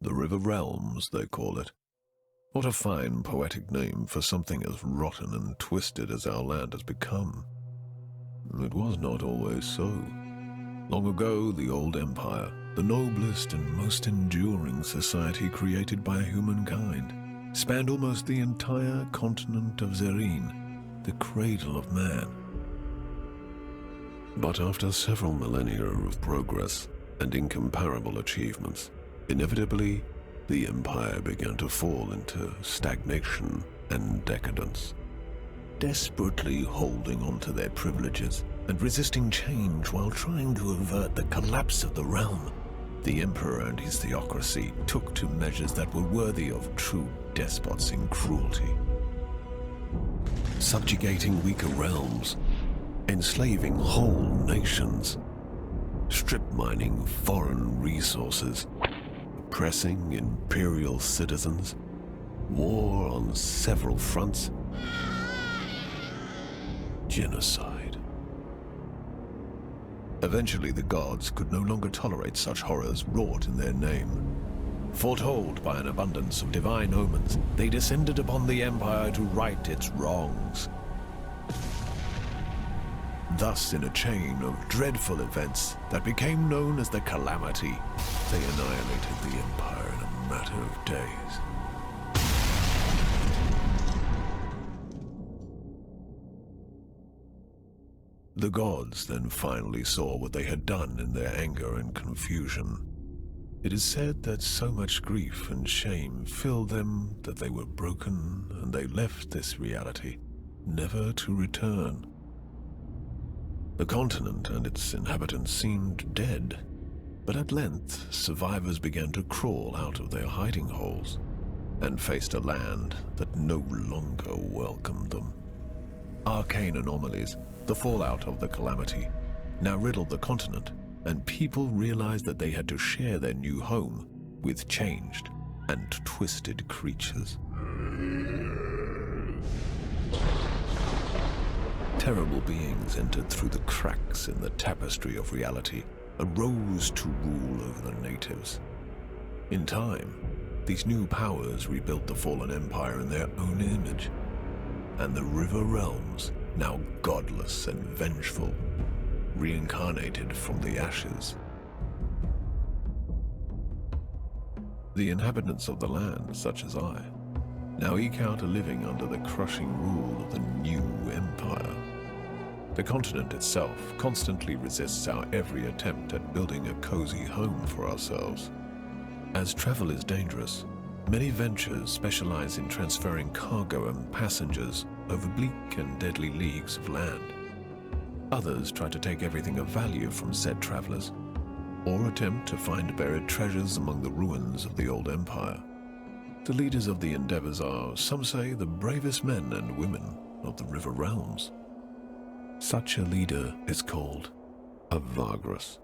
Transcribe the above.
The River Realms, they call it. What a fine poetic name for something as rotten and twisted as our land has become. It was not always so. Long ago, the old empire, the noblest and most enduring society created by humankind, spanned almost the entire continent of Zerine, the cradle of man. But after several millennia of progress and incomparable achievements, inevitably, the empire began to fall into stagnation and decadence. Desperately holding on to their privileges and resisting change while trying to avert the collapse of the realm, the emperor and his theocracy took to measures that were worthy of true despots in cruelty. Subjugating weaker realms, enslaving whole nations, strip mining foreign resources, oppressing imperial citizens, war on several fronts, genocide. Eventually, the gods could no longer tolerate such horrors wrought in their name. Foretold by an abundance of divine omens, they descended upon the empire to right its wrongs. Thus, in a chain of dreadful events that became known as the Calamity, they annihilated the empire in a matter of days. The gods then finally saw what they had done in their anger and confusion. It is said that so much grief and shame filled them that they were broken and they left this reality, never to return. The continent and its inhabitants seemed dead, but at length survivors began to crawl out of their hiding holes and faced a land that no longer welcomed them. Arcane anomalies, the fallout of the Calamity, now riddled the continent, and people realized that they had to share their new home with changed and twisted creatures. Terrible beings entered through the cracks in the tapestry of reality and rose to rule over the natives. In time, these new powers rebuilt the fallen empire in their own image, and the River Realms, now godless and vengeful, reincarnated from the ashes. The inhabitants of the land, such as I, now eke out a living under the crushing rule of the new empire. The continent itself constantly resists our every attempt at building a cozy home for ourselves. As travel is dangerous, many ventures specialize in transferring cargo and passengers over bleak and deadly leagues of land. Others try to take everything of value from said travelers, or attempt to find buried treasures among the ruins of the old empire. The leaders of the endeavors are, some say, the bravest men and women of the River Realms. Such a leader is called a Vagrus.